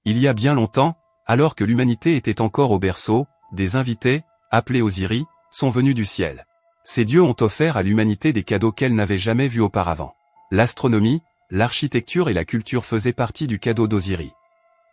Il y a bien longtemps, alors que l'humanité était encore au berceau, des invités, appelés Osiris, sont venus du ciel. Ces dieux ont offert à l'humanité des cadeaux qu'elle n'avait jamais vus auparavant. L'astronomie, l'architecture et la culture faisaient partie du cadeau d'Osiris.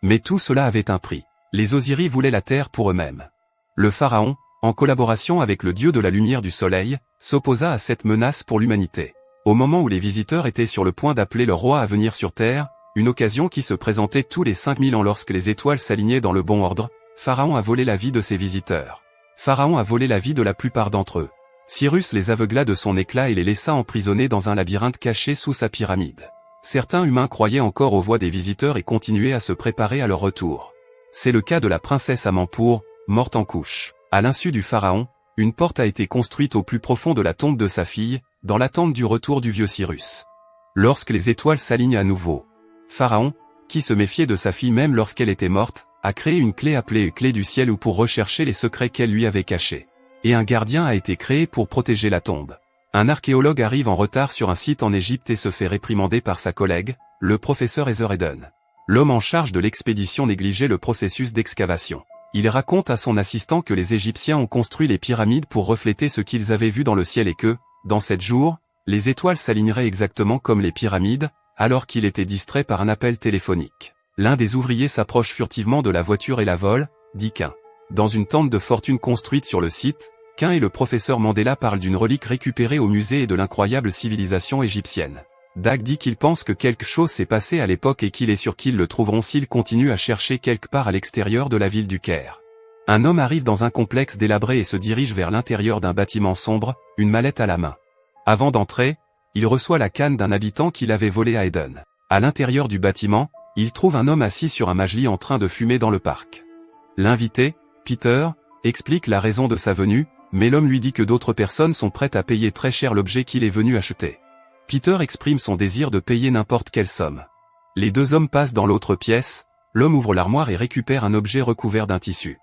Mais tout cela avait un prix. Les Osiris voulaient la terre pour eux-mêmes. Le pharaon, en collaboration avec le dieu de la lumière du soleil, s'opposa à cette menace pour l'humanité. Au moment où les visiteurs étaient sur le point d'appeler leur roi à venir sur terre, une occasion qui se présentait tous les 5000 ans lorsque les étoiles s'alignaient dans le bon ordre, Pharaon a volé la vie de ses visiteurs. Pharaon a volé la vie de la plupart d'entre eux. Cyrus les aveugla de son éclat et les laissa emprisonnés dans un labyrinthe caché sous sa pyramide. Certains humains croyaient encore aux voix des visiteurs et continuaient à se préparer à leur retour. C'est le cas de la princesse Amanpour, morte en couche. À l'insu du pharaon, une porte a été construite au plus profond de la tombe de sa fille, dans l'attente du retour du vieux Cyrus. Lorsque les étoiles s'alignent à nouveau, Pharaon, qui se méfiait de sa fille même lorsqu'elle était morte, a créé une clé appelée clé du ciel ou pour rechercher les secrets qu'elle lui avait cachés. Et un gardien a été créé pour protéger la tombe. Un archéologue arrive en retard sur un site en Égypte et se fait réprimander par sa collègue, le professeur Heather Eden. L'homme en charge de l'expédition négligeait le processus d'excavation. Il raconte à son assistant que les Égyptiens ont construit les pyramides pour refléter ce qu'ils avaient vu dans le ciel et que, dans 7 jours, les étoiles s'aligneraient exactement comme les pyramides, alors qu'il était distrait par un appel téléphonique. L'un des ouvriers s'approche furtivement de la voiture et la vole, dit Cain. Dans une tente de fortune construite sur le site, Cain et le professeur Mandela parlent d'une relique récupérée au musée et de l'incroyable civilisation égyptienne. Dag dit qu'il pense que quelque chose s'est passé à l'époque et qu'il est sûr qu'ils le trouveront s'ils continuent à chercher quelque part à l'extérieur de la ville du Caire. Un homme arrive dans un complexe délabré et se dirige vers l'intérieur d'un bâtiment sombre, une mallette à la main. Avant d'entrer, il reçoit la canne d'un habitant qu'il avait volé à Eden. À l'intérieur du bâtiment, il trouve un homme assis sur un majli en train de fumer dans le parc. L'invité, Peter, explique la raison de sa venue, mais l'homme lui dit que d'autres personnes sont prêtes à payer très cher l'objet qu'il est venu acheter. Peter exprime son désir de payer n'importe quelle somme. Les deux hommes passent dans l'autre pièce, l'homme ouvre l'armoire et récupère un objet recouvert d'un tissu.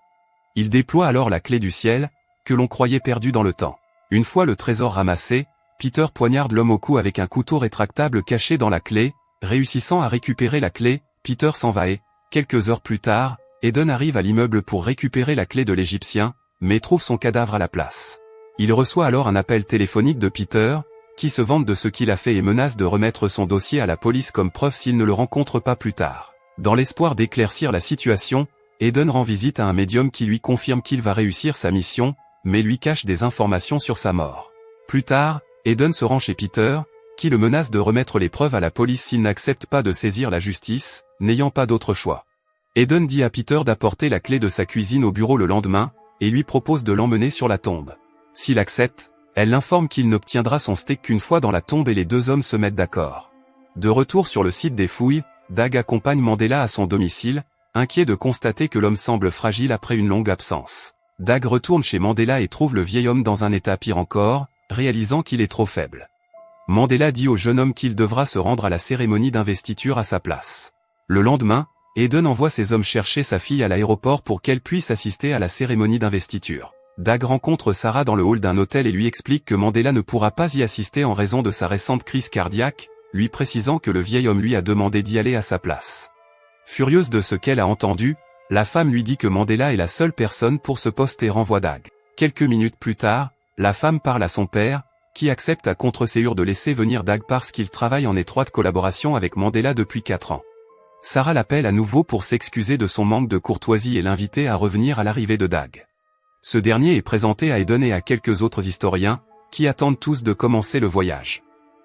Il déploie alors la clé du ciel, que l'on croyait perdue dans le temps. Une fois le trésor ramassé, Peter poignarde l'homme au cou avec un couteau rétractable caché dans la clé, réussissant à récupérer la clé, Peter s'en va et, quelques heures plus tard, Eden arrive à l'immeuble pour récupérer la clé de l'Égyptien, mais trouve son cadavre à la place. Il reçoit alors un appel téléphonique de Peter, qui se vante de ce qu'il a fait et menace de remettre son dossier à la police comme preuve s'il ne le rencontre pas plus tard. Dans l'espoir d'éclaircir la situation, Eden rend visite à un médium qui lui confirme qu'il va réussir sa mission, mais lui cache des informations sur sa mort. Plus tard, Eden se rend chez Peter, qui le menace de remettre les preuves à la police s'il n'accepte pas de saisir la justice, n'ayant pas d'autre choix. Eden dit à Peter d'apporter la clé de sa cuisine au bureau le lendemain, et lui propose de l'emmener sur la tombe. S'il accepte, elle l'informe qu'il n'obtiendra son steak qu'une fois dans la tombe et les deux hommes se mettent d'accord. De retour sur le site des fouilles, Dag accompagne Mandela à son domicile, inquiet de constater que l'homme semble fragile après une longue absence. Dag retourne chez Mandela et trouve le vieil homme dans un état pire encore, réalisant qu'il est trop faible. Mandela dit au jeune homme qu'il devra se rendre à la cérémonie d'investiture à sa place. Le lendemain, Eden envoie ses hommes chercher sa fille à l'aéroport pour qu'elle puisse assister à la cérémonie d'investiture. Dag rencontre Sarah dans le hall d'un hôtel et lui explique que Mandela ne pourra pas y assister en raison de sa récente crise cardiaque, lui précisant que le vieil homme lui a demandé d'y aller à sa place. Furieuse de ce qu'elle a entendu, la femme lui dit que Mandela est la seule personne pour ce poste et renvoie Dag. Quelques minutes plus tard, la femme parle à son père, qui accepte à contre-ségur de laisser venir Dag parce qu'il travaille en étroite collaboration avec Mandela depuis 4 ans. Sarah l'appelle à nouveau pour s'excuser de son manque de courtoisie et l'inviter à revenir à l'arrivée de Dag. Ce dernier est présenté à Eden et à quelques autres historiens, qui attendent tous de commencer le voyage.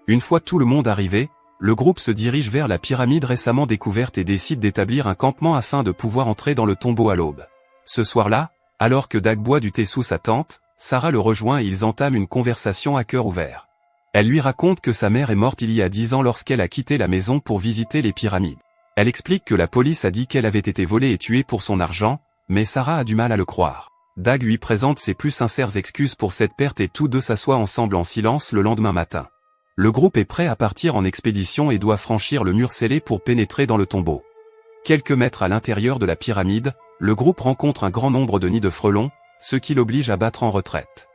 Une fois tout le monde arrivé, le groupe se dirige vers la pyramide récemment découverte et décide d'établir un campement afin de pouvoir entrer dans le tombeau à l'aube. Ce soir-là, alors que Dag boit du thé sous sa tente, Sarah le rejoint et ils entament une conversation à cœur ouvert. Elle lui raconte que sa mère est morte il y a 10 ans lorsqu'elle a quitté la maison pour visiter les pyramides. Elle explique que la police a dit qu'elle avait été volée et tuée pour son argent, mais Sarah a du mal à le croire. Dag lui présente ses plus sincères excuses pour cette perte et tous deux s'assoient ensemble en silence le lendemain matin. Le groupe est prêt à partir en expédition et doit franchir le mur scellé pour pénétrer dans le tombeau. Quelques mètres à l'intérieur de la pyramide, le groupe rencontre un grand nombre de nids de frelons, ce qui l'oblige à battre en retraite.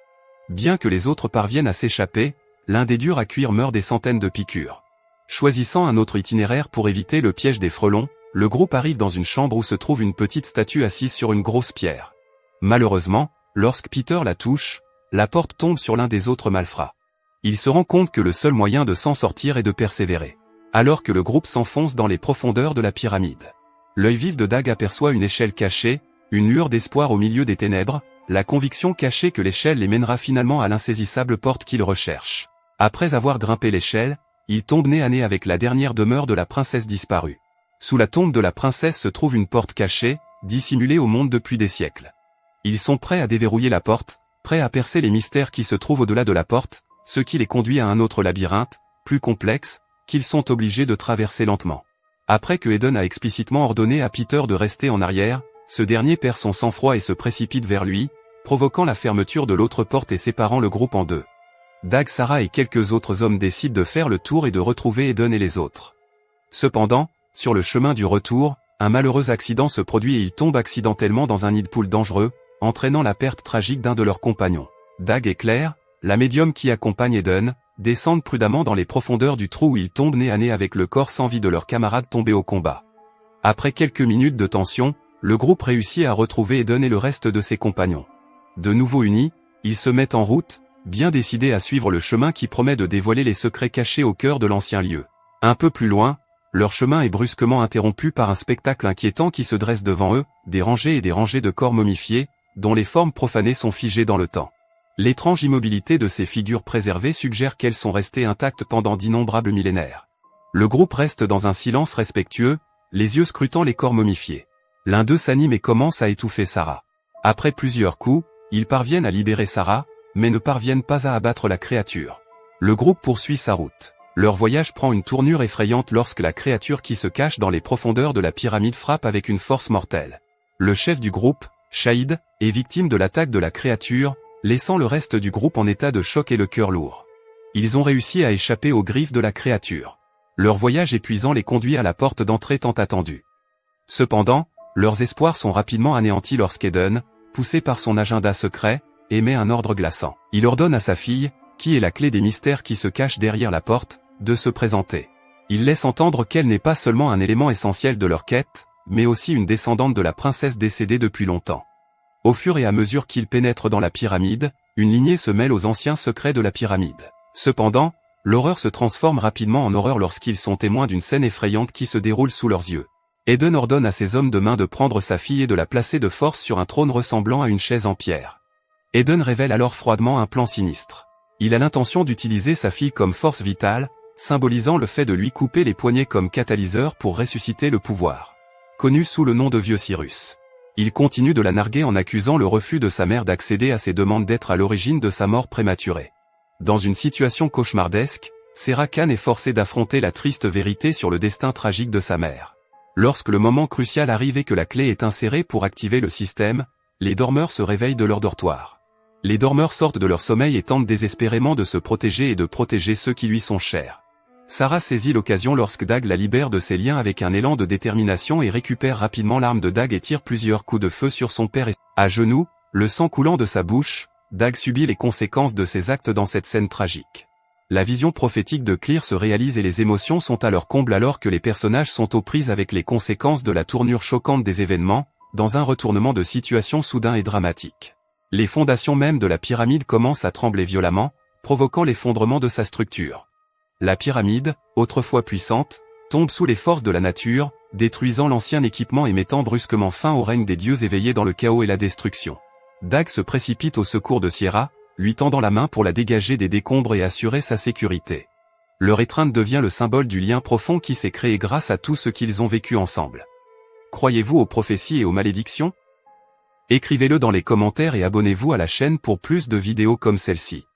Bien que les autres parviennent à s'échapper, l'un des durs à cuire meurt des centaines de piqûres. Choisissant un autre itinéraire pour éviter le piège des frelons, le groupe arrive dans une chambre où se trouve une petite statue assise sur une grosse pierre. Malheureusement, lorsque Peter la touche, la porte tombe sur l'un des autres malfrats. Il se rend compte que le seul moyen de s'en sortir est de persévérer. Alors que le groupe s'enfonce dans les profondeurs de la pyramide. L'œil vif de Dag aperçoit une échelle cachée, une lueur d'espoir au milieu des ténèbres, la conviction cachée que l'échelle les mènera finalement à l'insaisissable porte qu'ils recherchent. Après avoir grimpé l'échelle, ils tombent nez à nez avec la dernière demeure de la princesse disparue. Sous la tombe de la princesse se trouve une porte cachée, dissimulée au monde depuis des siècles. Ils sont prêts à déverrouiller la porte, prêts à percer les mystères qui se trouvent au-delà de la porte, ce qui les conduit à un autre labyrinthe, plus complexe, qu'ils sont obligés de traverser lentement. Après que Eden a explicitement ordonné à Peter de rester en arrière, ce dernier perd son sang-froid et se précipite vers lui, provoquant la fermeture de l'autre porte et séparant le groupe en deux. Dag, Sarah et quelques autres hommes décident de faire le tour et de retrouver Eden et les autres. Cependant, sur le chemin du retour, un malheureux accident se produit et ils tombent accidentellement dans un nid de poule dangereux, entraînant la perte tragique d'un de leurs compagnons. Dag et Claire, la médium qui accompagne Eden, descendent prudemment dans les profondeurs du trou où ils tombent nez à nez avec le corps sans vie de leur camarade tombé au combat. Après quelques minutes de tension, le groupe réussit à retrouver Eden et le reste de ses compagnons. De nouveau unis, ils se mettent en route, bien décidés à suivre le chemin qui promet de dévoiler les secrets cachés au cœur de l'ancien lieu. Un peu plus loin, leur chemin est brusquement interrompu par un spectacle inquiétant qui se dresse devant eux, des rangées et des rangées de corps momifiés, dont les formes profanées sont figées dans le temps. L'étrange immobilité de ces figures préservées suggère qu'elles sont restées intactes pendant d'innombrables millénaires. Le groupe reste dans un silence respectueux, les yeux scrutant les corps momifiés. L'un d'eux s'anime et commence à étouffer Sarah. Après plusieurs coups, ils parviennent à libérer Sarah, mais ne parviennent pas à abattre la créature. Le groupe poursuit sa route. Leur voyage prend une tournure effrayante lorsque la créature qui se cache dans les profondeurs de la pyramide frappe avec une force mortelle. Le chef du groupe, Shahid, est victime de l'attaque de la créature, laissant le reste du groupe en état de choc et le cœur lourd. Ils ont réussi à échapper aux griffes de la créature. Leur voyage épuisant les conduit à la porte d'entrée tant attendue. Cependant, leurs espoirs sont rapidement anéantis lorsqu'Eden, poussé par son agenda secret, émet un ordre glaçant. Il ordonne à sa fille, qui est la clé des mystères qui se cachent derrière la porte, de se présenter. Il laisse entendre qu'elle n'est pas seulement un élément essentiel de leur quête, mais aussi une descendante de la princesse décédée depuis longtemps. Au fur et à mesure qu'ils pénètrent dans la pyramide, une lignée se mêle aux anciens secrets de la pyramide. Cependant, l'horreur se transforme rapidement en horreur lorsqu'ils sont témoins d'une scène effrayante qui se déroule sous leurs yeux. Eden ordonne à ses hommes de main de prendre sa fille et de la placer de force sur un trône ressemblant à une chaise en pierre. Eden révèle alors froidement un plan sinistre. Il a l'intention d'utiliser sa fille comme force vitale, symbolisant le fait de lui couper les poignets comme catalyseur pour ressusciter le pouvoir. Connu sous le nom de Vieux Cyrus. Il continue de la narguer en accusant le refus de sa mère d'accéder à ses demandes d'être à l'origine de sa mort prématurée. Dans une situation cauchemardesque, Sarah Khan est forcée d'affronter la triste vérité sur le destin tragique de sa mère. Lorsque le moment crucial arrive et que la clé est insérée pour activer le système, les dormeurs se réveillent de leur dortoir. Les dormeurs sortent de leur sommeil et tentent désespérément de se protéger et de protéger ceux qui lui sont chers. Sarah saisit l'occasion lorsque Dag la libère de ses liens avec un élan de détermination et récupère rapidement l'arme de Dag et tire plusieurs coups de feu sur son père. À genoux, le sang coulant de sa bouche, Dag subit les conséquences de ses actes dans cette scène tragique. La vision prophétique de Clear se réalise et les émotions sont à leur comble alors que les personnages sont aux prises avec les conséquences de la tournure choquante des événements, dans un retournement de situation soudain et dramatique. Les fondations mêmes de la pyramide commencent à trembler violemment, provoquant l'effondrement de sa structure. La pyramide, autrefois puissante, tombe sous les forces de la nature, détruisant l'ancien équipement et mettant brusquement fin au règne des dieux éveillés dans le chaos et la destruction. Dag se précipite au secours de Sierra, lui tendant la main pour la dégager des décombres et assurer sa sécurité. Leur étreinte devient le symbole du lien profond qui s'est créé grâce à tout ce qu'ils ont vécu ensemble. Croyez-vous aux prophéties et aux malédictions ? Écrivez-le dans les commentaires et abonnez-vous à la chaîne pour plus de vidéos comme celle-ci.